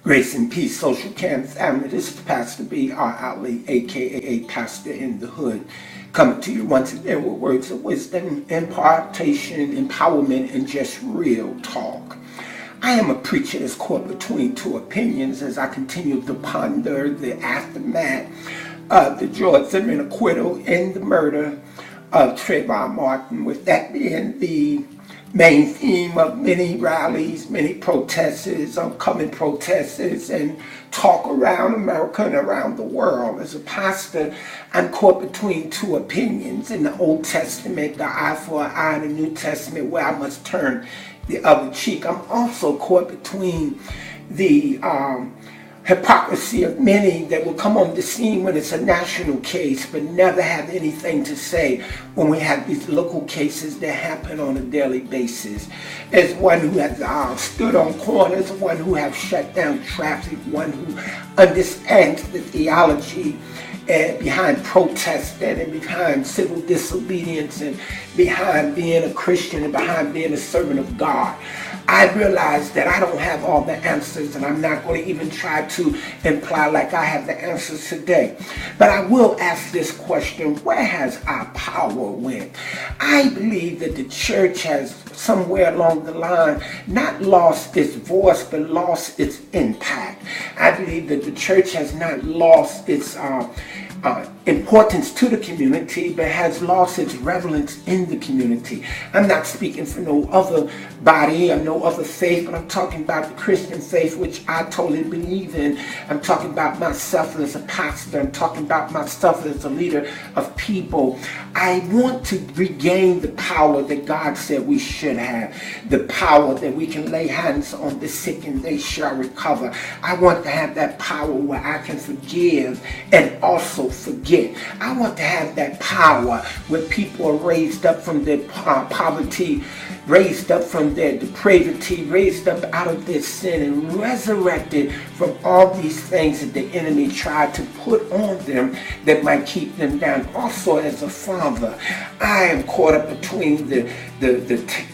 Grace and peace, social cam family. This is Pastor B.R. Ali, aka Pastor in the Hood, coming to you once again with words of wisdom, impartation, empowerment, and just real talk. I am a preacher that's caught between two opinions as I continue to ponder the aftermath of the George Zimmerman acquittal and the murder of Trayvon Martin, with that being the main theme of many rallies, many protests, upcoming protests, and talk around America and around the world. As a pastor, I'm caught between two opinions. In the Old Testament, the eye for an eye, in the New Testament, where I must turn the other cheek. I'm also caught between the hypocrisy of many that will come on the scene when it's a national case but never have anything to say when we have these local cases that happen on a daily basis. As one who has stood on corners, one who has shut down traffic, one who understands the theology behind protest and behind civil disobedience and behind being a Christian and behind being a servant of God. I realize that I don't have all the answers, and I'm not going to even try to imply like I have the answers today. But I will ask this question: where has our power went? I believe that the church has somewhere along the line not lost its voice, but lost its impact. I believe that the church has not lost its importance to the community, but has lost its relevance in the community. I'm not speaking for no other body or no other faith, but I'm talking about the Christian faith, which I totally believe in. I'm talking about myself as a pastor. I'm talking about myself as a leader of people. I want to regain the power that God said we should have, the power that we can lay hands on the sick and they shall recover. I want to have that power where I can forgive and also forget. I want to have that power where people are raised up from their poverty, raised up from their depravity, raised up out of their sin, and resurrected from all these things that the enemy tried to put on them that might keep them down. Also, as a father, I am caught up between the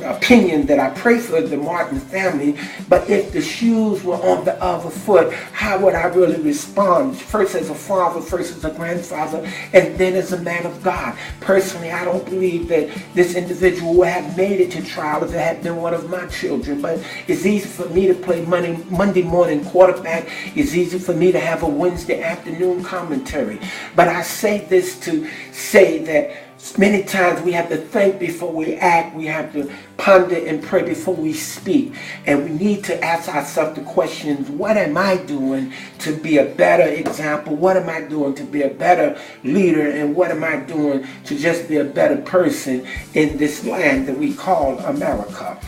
opinion that I pray for the Martin family, but if the shoes were on the other foot, how would I really respond? First as a father, first as a grandfather, and then as a man of God. Personally, I don't believe that this individual would have made it to trial if it had been one of my children, but it's easy for me to play Monday morning quarterback. It's easy for me to have a Wednesday afternoon commentary. But I say this to say that many times we have to think before we act. We have to ponder and pray before we speak. And we need to ask ourselves the questions: what am I doing to be a better example? What am I doing to be a better leader? And what am I doing to just be a better person in this land that we call America?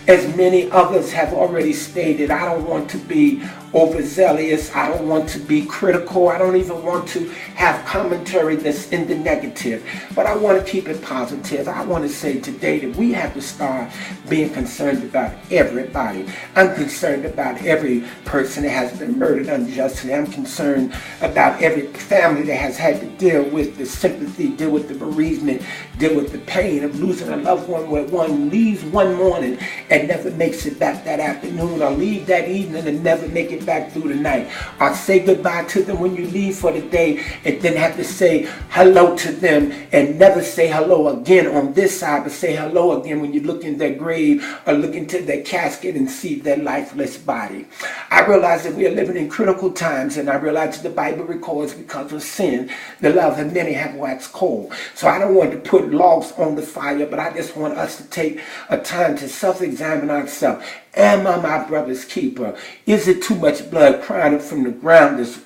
As many others have already stated, I don't want to be overzealous. I don't want to be critical. I don't even want to have commentary that's in the negative. But I want to keep it positive. I want to say today that we have to start being concerned about everybody. I'm concerned about every person that has been murdered unjustly. I'm concerned about every family that has had to deal with the sympathy, deal with the bereavement, deal with the pain of losing a loved one, where one leaves one morning and never makes it back that afternoon, or leave that evening and never make it back through the night, or say goodbye to them when you leave for the day and then have to say hello to them and never say hello again on this side, but say hello again when you look in their grave or look into their casket and see their lifeless body. I realize that we are living in critical times, and I realize that the Bible records because of sin, the love of many have waxed cold. So I don't want to put logs on the fire, but I just want us to take a time to self-examine ourselves. Am I my brother's keeper? Is it too much blood crying up from the ground that's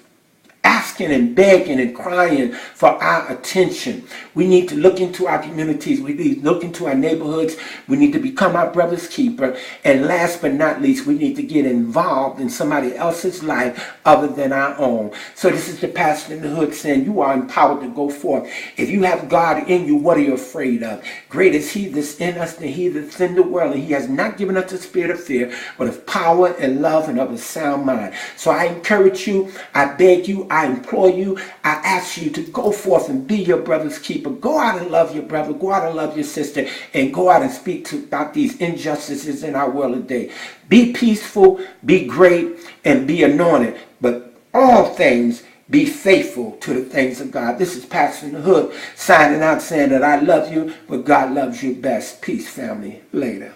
asking and begging and crying for our attention? We need to look into our communities. We need to look into our neighborhoods. We need to become our brother's keeper. And last but not least, we need to get involved in somebody else's life other than our own. So this is the Pastor in the Hood saying, you are empowered to go forth. If you have God in you, what are you afraid of? Great is he that's in us than he that's in the world. And he has not given us the spirit of fear, but of power and love and of a sound mind. So I encourage you, I beg you, I implore implore you, I ask you to go forth and be your brother's keeper. Go out and love your brother. Go out and love your sister. And go out and speak about these injustices in our world today. Be peaceful, be great, and be anointed. But all things, be faithful to the things of God. This is Pastor in the Hood signing out saying that I love you, but God loves you best. Peace, family. Later.